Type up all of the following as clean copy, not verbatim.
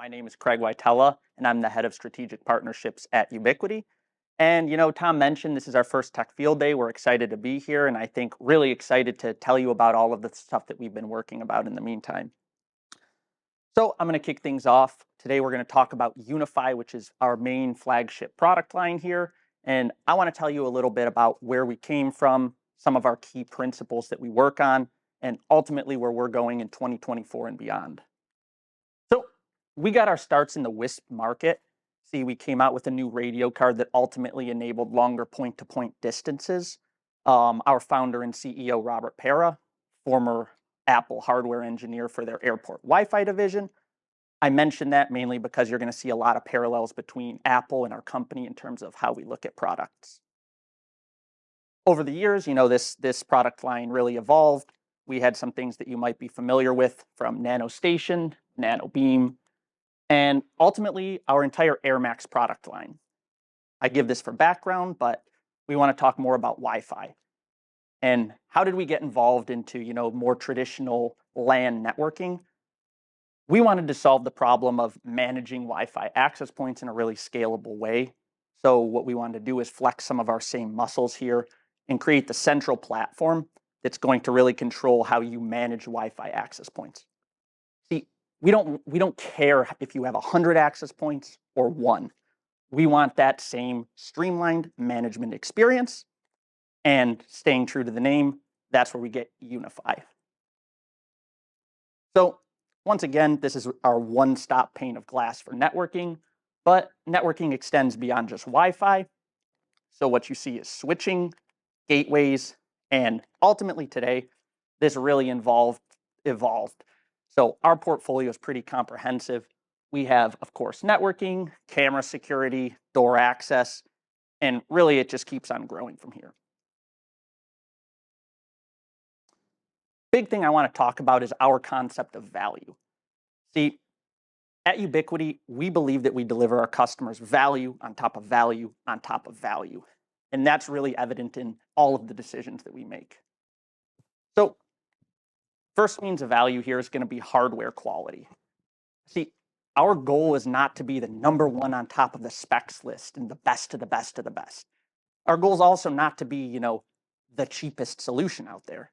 My name is Craig Whitella, and I'm the head of strategic partnerships at Ubiquiti. And Tom mentioned this is our first Tech Field Day. We're excited to be here, and I think really excited to tell you about all of the stuff that we've been working about in the meantime. So I'm going to kick things off. Today we're going to talk about UniFi, which is our main flagship product line here. And I want to tell you a little bit about where we came from, some of our key principles that we work on, and ultimately where we're going in 2024 and beyond. So we got our starts in the WISP market. See, we came out with a new radio card that ultimately enabled longer point-to-point distances. Our founder and CEO, Robert Pera, former Apple hardware engineer for their airport Wi-Fi division. I mention that mainly because you're going to see a lot of parallels between Apple and our company in terms of how we look at products. Over the years, this product line really evolved. We had some things that you might be familiar with, from Nano Station, Nano Beam, and ultimately our entire AirMax product line. I give this for background, but we want to talk more about Wi-Fi. And how did we get involved into, more traditional LAN networking? We wanted to solve the problem of managing Wi-Fi access points in a really scalable way. So what we wanted to do is flex some of our same muscles here and create the central platform that's going to really control how you manage Wi-Fi access points. See, we don't care if you have 100 access points or one. We want that same streamlined management experience. And staying true to the name, that's where we get UniFi. So once again, this is our one-stop pane of glass for networking, but networking extends beyond just Wi-Fi. So what you see is switching, gateways, and ultimately today, this really evolved. So our portfolio is pretty comprehensive. We have, of course, networking, camera security, door access, and really it just keeps on growing from here. Big thing I want to talk about is our concept of value. See, at Ubiquiti, we believe that we deliver our customers value on top of value on top of value. And that's really evident in all of the decisions that we make. So first means of value here is going to be hardware quality. See, our goal is not to be the number one on top of the specs list and the best of the best of the best. Our goal is also not to be, the cheapest solution out there.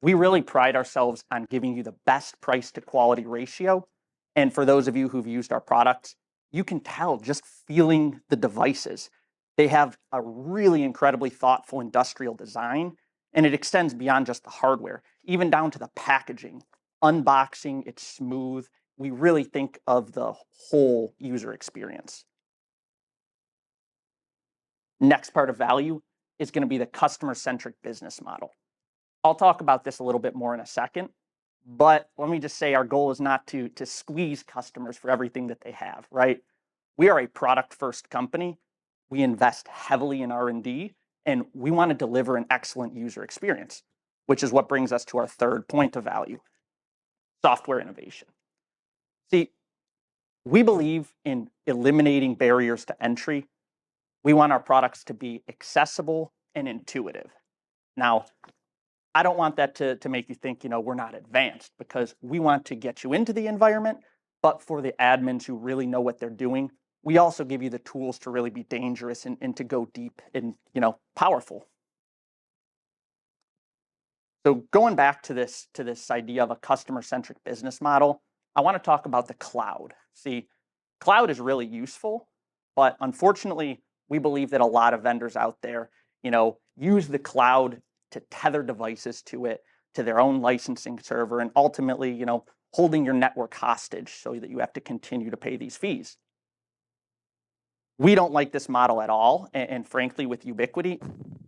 We really pride ourselves on giving you the best price to quality ratio. And for those of you who've used our products, you can tell just feeling the devices. They have a really incredibly thoughtful industrial design, and it extends beyond just the hardware, even down to the packaging. Unboxing, it's smooth. We really think of the whole user experience. Next part of value is going to be the customer-centric business model. I'll talk about this a little bit more in a second, but let me just say our goal is not to squeeze customers for everything that they have, right? We are a product-first company. We invest heavily in R&D, and we want to deliver an excellent user experience, which is what brings us to our third point of value, software innovation. See, we believe in eliminating barriers to entry. We want our products to be accessible and intuitive. Now, I don't want that to make you think, we're not advanced, because we want to get you into the environment, but for the admins who really know what they're doing, we also give you the tools to really be dangerous and to go deep and, powerful. So going back to this idea of a customer-centric business model, I want to talk about the cloud. See, cloud is really useful, but unfortunately, we believe that a lot of vendors out there, use the cloud to tether devices to it, to their own licensing server, and ultimately, holding your network hostage so that you have to continue to pay these fees. We don't like this model at all, and frankly, with Ubiquiti,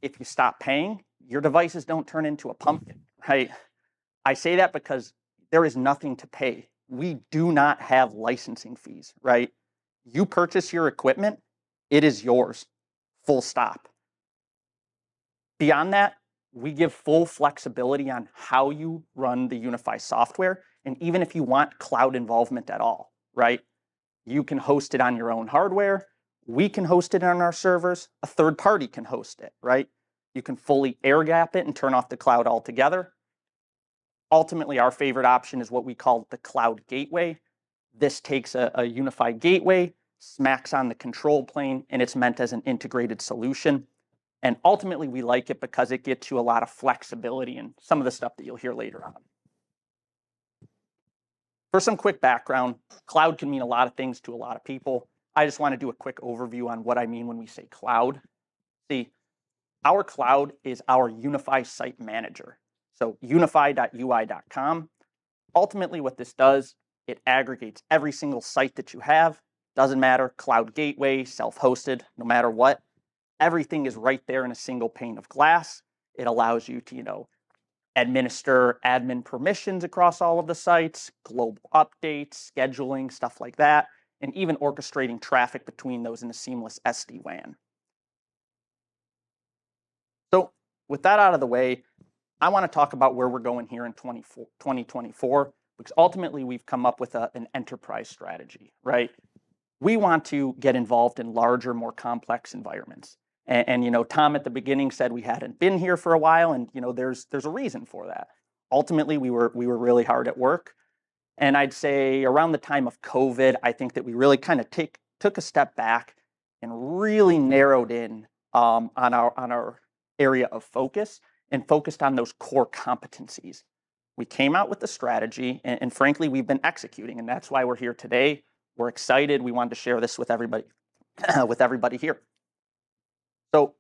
if you stop paying, your devices don't turn into a pumpkin, right? I say that because there is nothing to pay. We do not have licensing fees, right? You purchase your equipment, it is yours, full stop. Beyond that, we give full flexibility on how you run the UniFi software, and even if you want cloud involvement at all, right? You can host it on your own hardware. We can host it on our servers. A third party can host it, right? You can fully air gap it and turn off the cloud altogether. Ultimately, our favorite option is what we call the cloud gateway. This takes a unified gateway, smacks on the control plane, and it's meant as an integrated solution. And ultimately, we like it because it gets you a lot of flexibility and some of the stuff that you'll hear later on. For some quick background, cloud can mean a lot of things to a lot of people. I just want to do a quick overview on what I mean when we say cloud. See, our cloud is our UniFi site manager. So unifi.ui.com. Ultimately, what this does, it aggregates every single site that you have. Doesn't matter, cloud gateway, self-hosted, no matter what. Everything is right there in a single pane of glass. It allows you to, administer admin permissions across all of the sites, global updates, scheduling, stuff like that, and even orchestrating traffic between those in a seamless SD-WAN. So with that out of the way, I want to talk about where we're going here in 2024, because ultimately we've come up with an enterprise strategy, right? We want to get involved in larger, more complex environments. And Tom at the beginning said we hadn't been here for a while, and there's a reason for that. Ultimately, we were really hard at work, and I'd say around the time of COVID, I think that we really kind of took a step back and really narrowed in on our area of focus and focused on those core competencies. We came out with the strategy, and frankly, we've been executing, and that's why we're here today. We're excited. We wanted to share this with everybody, with everybody here. So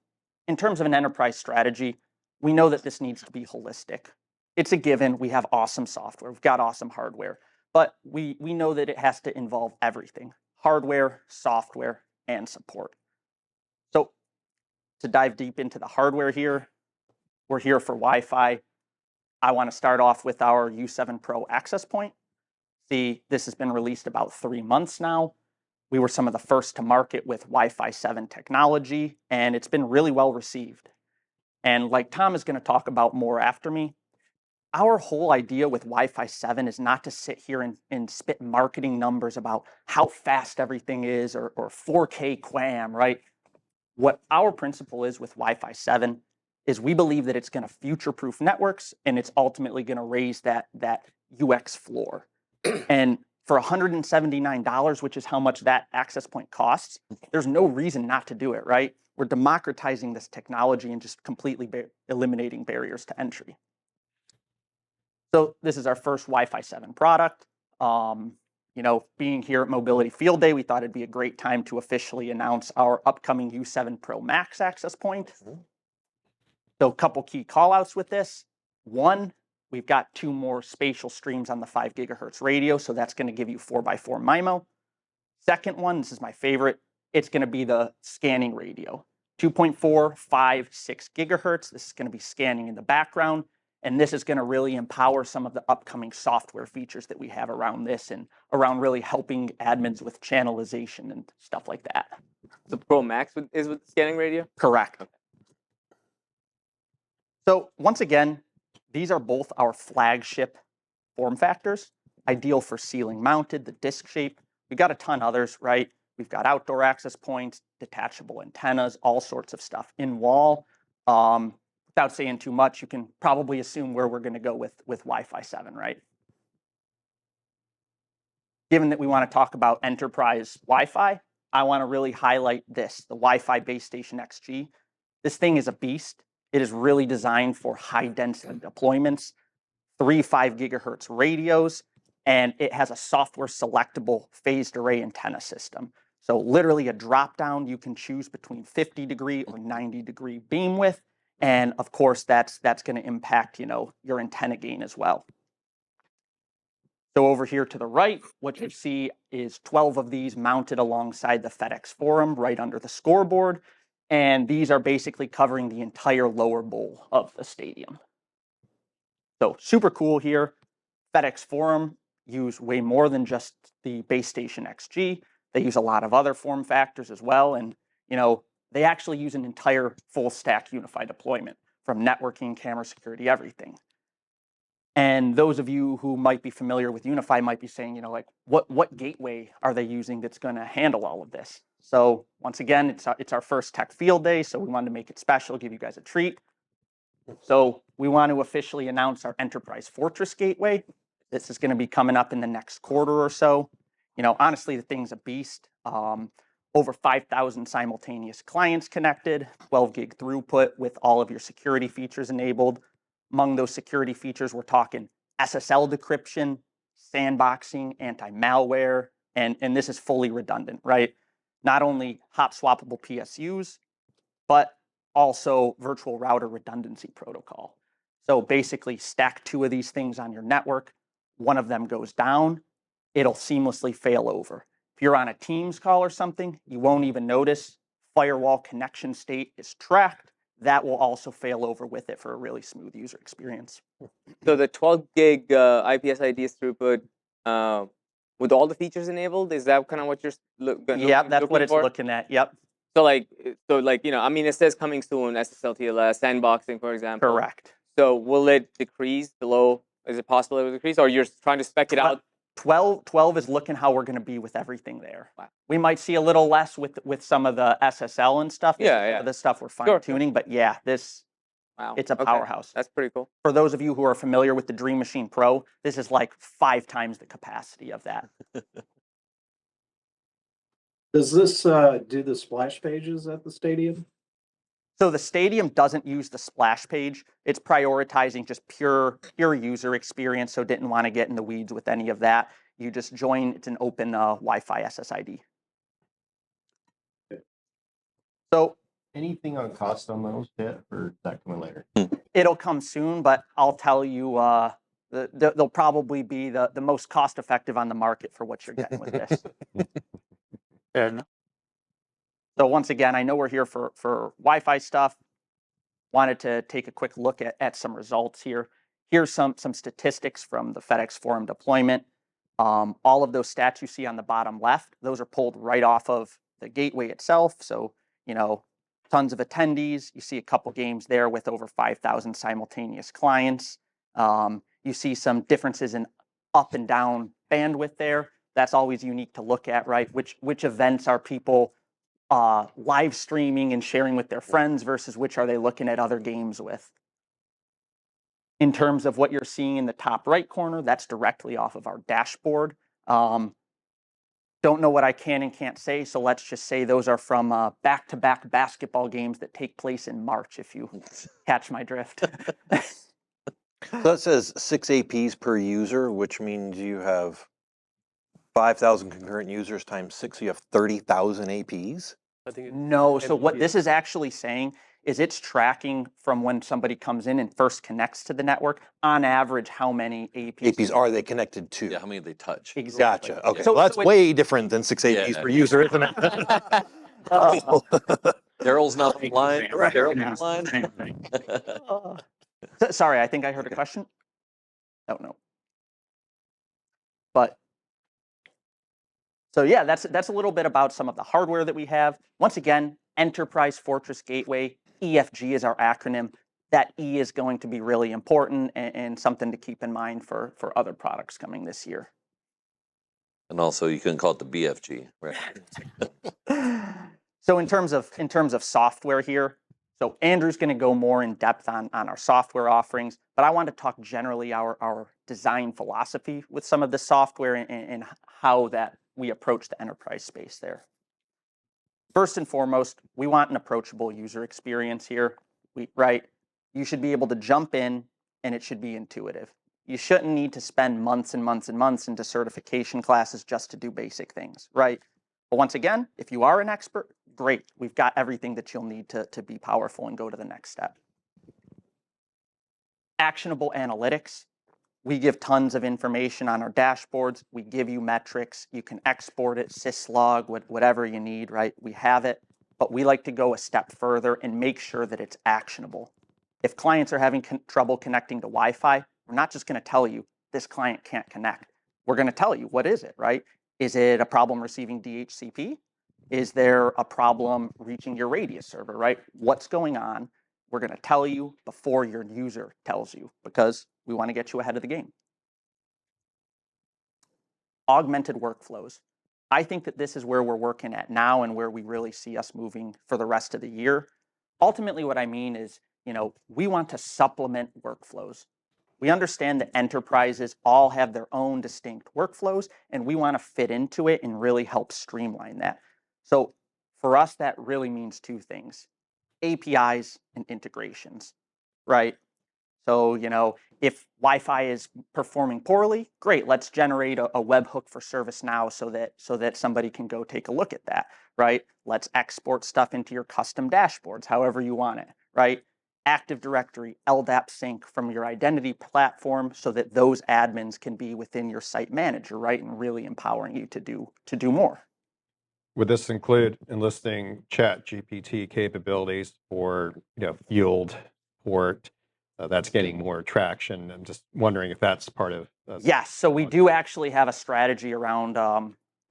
in terms of an enterprise strategy, we know that this needs to be holistic. It's a given. We have awesome software. We've got awesome hardware. But we know that it has to involve everything: hardware, software, and support. So to dive deep into the hardware here, we're here for Wi-Fi. I want to start off with our U7 Pro access point. See, this has been released about 3 months now. We were some of the first to market with Wi-Fi 7 technology, and it's been really well received. And like Tom is going to talk about more after me, our whole idea with Wi-Fi 7 is not to sit here and spit marketing numbers about how fast everything is or 4K QAM, right? What our principle is with Wi-Fi 7 is we believe that it's going to future-proof networks, and it's ultimately going to raise that UX floor. And for $179, which is how much that access point costs, there's no reason not to do it, right? We're democratizing this technology and just completely eliminating barriers to entry. So this is our first Wi-Fi 7 product. Being here at Mobility Field Day, we thought it'd be a great time to officially announce our upcoming U7 Pro Max access point. So a couple key callouts with this. One, we've got 2 more spatial streams on the 5 gigahertz radio, so that's going to give you 4x4 MIMO. Second one, this is my favorite, it's going to be the scanning radio. 2.4, 5, 6 gigahertz. This is going to be scanning in the background, and this is going to really empower some of the upcoming software features that we have around this and around really helping admins with channelization and stuff like that. The Pro Max is with scanning radio? Correct. Okay. So once again, these are both our flagship form factors, ideal for ceiling mounted, the disc shape. We've got a ton others, right? We've got outdoor access points, detachable antennas, all sorts of stuff in wall. Without saying too much, you can probably assume where we're going to go with Wi-Fi 7, right? Given that we want to talk about enterprise Wi-Fi, I want to really highlight this, the Wi-Fi Base Station XG. This thing is a beast. It is really designed for high density deployments, 3 5 gigahertz radios, and it has a software selectable phased array antenna system. So literally a drop down, you can choose between 50-degree or 90-degree beam width. And of course, that's going to impact, your antenna gain as well. So over here to the right, what you see is 12 of these mounted alongside the FedEx Forum right under the scoreboard. And these are basically covering the entire lower bowl of the stadium. So super cool here. FedEx Forum use way more than just the Base Station XG. They use a lot of other form factors as well. And, they actually use an entire full stack UniFi deployment from networking, camera security, everything. And those of you who might be familiar with UniFi might be saying, what gateway are they using that's going to handle all of this? So once again, it's our first tech field day, so we wanted to make it special, give you guys a treat. So we want to officially announce our Enterprise Fortress Gateway. This is going to be coming up in the next quarter or so. Honestly, the thing's a beast. Over 5,000 simultaneous clients connected, 12 gig throughput with all of your security features enabled. Among those security features, we're talking SSL decryption, sandboxing, anti-malware, and this is fully redundant, right? Not only hot swappable PSUs, but also virtual router redundancy protocol. So basically stack two of these things on your network. One of them goes down, it'll seamlessly fail over. If you're on a Teams call or something, you won't even notice. Firewall connection state is tracked. That will also fail over with it for a really smooth user experience. So the 12 gig IPS IDS throughput, with all the features enabled, is that kind of what you're Yeah, that's what looking it's for? looking at. Yep, So I mean, it says coming soon, SSL TLS, sandboxing, for example. correct. So will it decrease below? Is it possible it will decrease, or you're trying to spec it out? 12 is looking how we're going to be with everything there. Wow. We might see a little less with some of the SSL and stuff. Yeah. This stuff we're fine tuning, but yeah, Wow. it's a Okay. powerhouse. That's pretty cool. For those of you who are familiar with the Dream Machine Pro, this is like 5 times the capacity of that. Does this do the splash pages at the stadium? So the stadium doesn't use the splash page. It's prioritizing just pure user experience, so didn't want to get in the weeds with any of that. You just join, it's an open Wi-Fi SSID. Okay. So Anything on cost on those yet, or is that coming later? it'll come soon, but I'll tell you, they'll probably be the most cost-effective on the market for what you're getting with this. Fair enough. So once again, I know we're here for Wi-Fi stuff. Wanted to take a quick look at some results here. Here's some statistics from the FedEx Forum deployment. All of those stats you see on the bottom left, those are pulled right off of the gateway itself. So, tons of attendees. You see a couple games there with over 5,000 simultaneous clients. You see some differences in up and down bandwidth there. That's always unique to look at, right? Which events are people live streaming and sharing with their friends versus which are they looking at other games with? In terms of what you're seeing in the top right corner, that's directly off of our dashboard. Don't know what I can and can't say, so let's just say those are from back-to-back basketball games that take place in March, if you catch my drift. So it says 6 APs per user, which means you have 5,000 concurrent users times 6, so you have 30,000 APs? No, so what this is actually saying is it's tracking from when somebody comes in and first connects to the network, on average, how many APs. APs are they connected to? Yeah, how many they touch? Exactly. Gotcha. Okay, So- well, that's so it- way different than 6 APs Yeah. per user, isn't it? Daryl's not online. Right. Daryl's online. Sorry, I think I heard a question. Oh, no. But so yeah, that's a little bit about some of the hardware that we have. Once again, Enterprise Fortress Gateway, EFG is our acronym. That E is going to be really important and something to keep in mind for other products coming this year. And also, you can call it the BFG, right? So in terms of software here, so Andrew's going to go more in depth on our software offerings, but I want to talk generally our design philosophy with some of the software and how that we approach the enterprise space there. First and foremost, we want an approachable user experience here. You should be able to jump in and it should be intuitive. You shouldn't need to spend months and months and months into certification classes just to do basic things, right? But once again, if you are an expert, great. We've got everything that you'll need to be powerful and go to the next step. Actionable analytics. We give tons of information on our dashboards. We give you metrics. You can export it, syslog, whatever you need, right? We have it, but we like to go a step further and make sure that it's actionable. If clients are having trouble connecting to Wi-Fi, we're not just going to tell you this client can't connect. We're going to tell you, what is it, right? Is it a problem receiving DHCP? Is there a problem reaching your Radius server, right? What's going on? We're going to tell you before your user tells you because we want to get you ahead of the game. Augmented workflows. I think that this is where we're working at now and where we really see us moving for the rest of the year. Ultimately, what I mean is, we want to supplement workflows. we understand that enterprises all have their own distinct workflows, and we want to fit into it and really help streamline that. So for us, that really means two things: APIs and integrations, right? So, if Wi-Fi is performing poorly, great, let's generate a webhook for ServiceNow so that somebody can go take a look at that, right? Let's export stuff into your custom dashboards, however you want it, right? Active Directory, LDAP sync from your identity platform so that those admins can be within your site manager, right? And really empowering you to do more. Would this include enlisting Chat GPT capabilities for field port? That's getting more traction. I'm just wondering if that's part of. Yes, so we do actually have a strategy around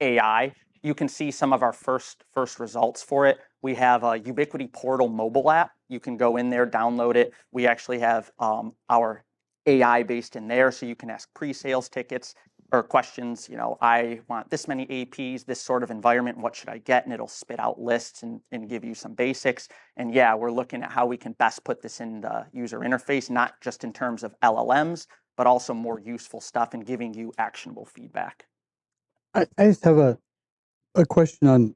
AI. You can see some of our first results for it. We have a Ubiquiti portal mobile app. You can go in there, download it. We actually have our AI based in there, so you can ask pre-sales tickets or questions. I want this many APs, this sort of environment. What should I get? And it'll spit out lists and give you some basics. And yeah, we're looking at how we can best put this in the user interface, not just in terms of LLMs, but also more useful stuff and giving you actionable feedback. I just have a question on,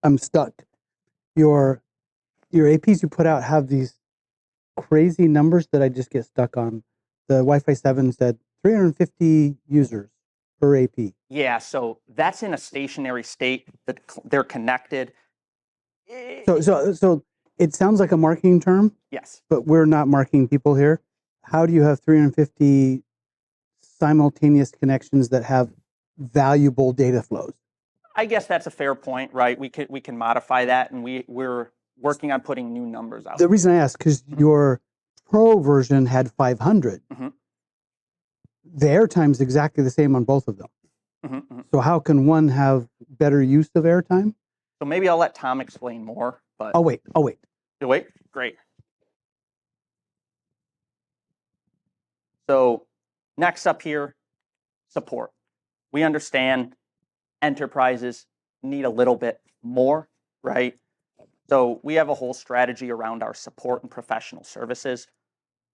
I'm stuck. Your APs you put out have these crazy numbers that I just get stuck on. The Wi-Fi 7 said 350 users per AP. Yeah, so that's in a stationary state that they're connected. So it sounds like a marketing term, Yes. but we're not marketing people here. How do you have 350 simultaneous connections that have valuable data flows? I guess that's a fair point, right? We can modify that, and we're working on putting new numbers out. The reason I ask, because your Pro version had 500. Mhm. The airtime's exactly the same on both of them. Mm-hmm. So how can one have better use of airtime? So maybe I'll let Tom explain more. But Oh wait. you wait. Great. So next up here, support. We understand enterprises need a little bit more, right? So we have a whole strategy around our support and professional services.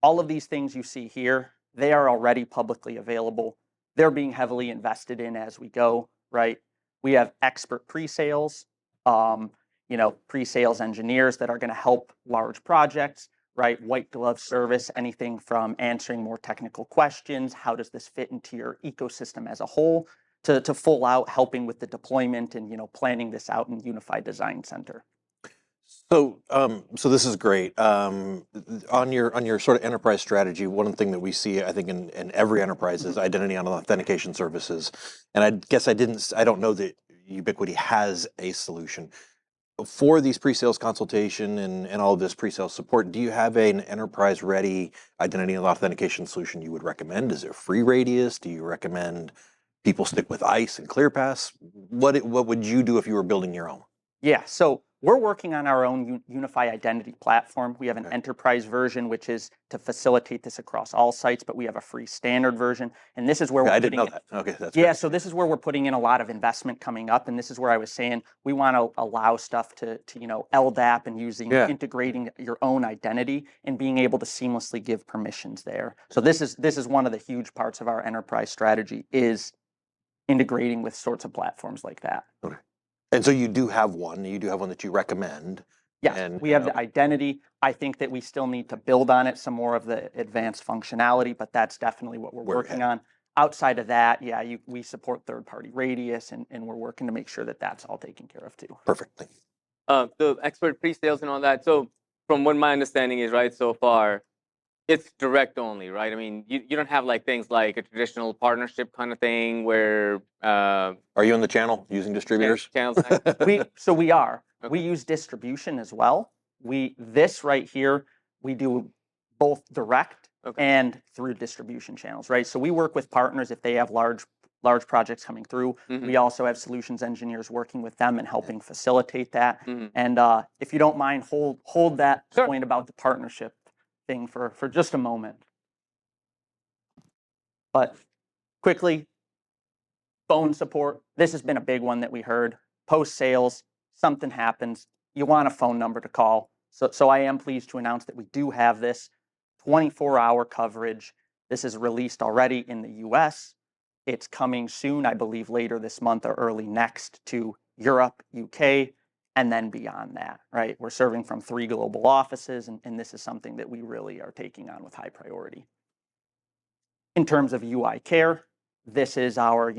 All of these things you see here, they are already publicly available. They're being heavily invested in as we go, right? We have expert pre-sales, pre-sales engineers that are going to help large projects, right? White glove service, anything from answering more technical questions, how does this fit into your ecosystem as a whole, to full out helping with the deployment and planning this out in Unified Design Center. So, so this is great. On your sort of enterprise strategy, one thing that we see, I think, in every enterprise is identity and authentication services. And I guess I don't know that Ubiquiti has a solution for these pre-sales consultation and all of this pre-sales support. Do you have an enterprise-ready identity and authentication solution you would recommend? Is it free radius? Do you recommend people stick with ICE and ClearPass? What would you do if you were building your own? Yeah, so we're working on our own UniFi identity platform. We have an enterprise version, which is to facilitate this across all sites, but we have a free standard version. And this is where I didn't know that. Okay, that's yeah, great. so this is where we're putting in a lot of investment coming up. And this is where I was saying we want to allow stuff to LDAP and integrating your own identity and being able to seamlessly give permissions there. So this is one of the huge parts of our enterprise strategy, is integrating with sorts of platforms like that. Okay. And so you do have one that you recommend. Yes, and, we have the identity. I think that we still need to build on it, some more of the advanced functionality, but that's definitely what we're working on. Outside of that, yeah, we support third-party radius, and we're working to make sure that that's all taken care of too. Perfect. Thank you. The expert pre-sales and all that. So from what my understanding is, right, so far, it's direct only, right? I mean, you don't have like things like a traditional partnership kind of thing where Are you on the channel using distributors? channels. We are. Okay. We use distribution as well. This right here, we do both direct and through distribution channels, right? So we work with partners if they have large projects coming through. Mm-hmm. We also have solutions engineers working with them and helping facilitate that. Mm-hmm. And if you don't mind, hold that point about the partnership thing for just a moment. But quickly, phone support. This has been a big one that we heard. Post sales, something happens, you want a phone number to call. So I am pleased to announce that we do have this 24-hour coverage. This is released already in the US. It's coming soon, I believe later this month or early next, to Europe, UK, and then beyond that, right? We're serving from 3 global offices, and this is something that we really are taking on with high priority. In terms of UI Care, this is our,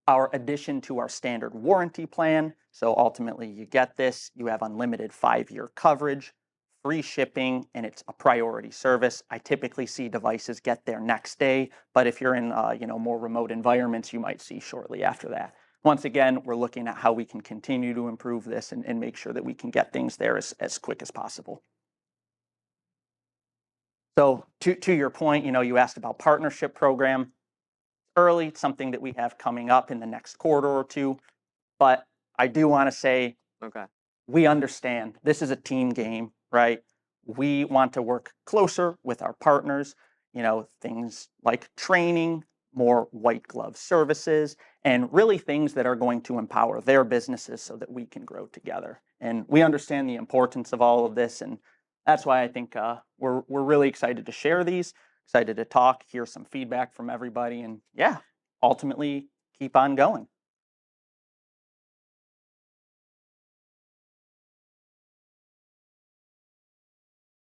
our addition to our standard warranty plan. So ultimately you get this, you have unlimited 5-year coverage, free shipping, and it's a priority service. I typically see devices get there next day, but if you're in more remote environments, you might see shortly after that. Once again, we're looking at how we can continue to improve this and make sure that we can get things there as quick as possible. So to your point, you asked about partnership program. Early, it's something that we have coming up in the next quarter or two, but I do want to say Okay. we understand this is a team game, right? We want to work closer with our partners, things like training, more white glove services, and really things that are going to empower their businesses so that we can grow together. And we understand the importance of all of this, and that's why I think we're really excited to share these, excited to talk, hear some feedback from everybody, and yeah, ultimately keep on going.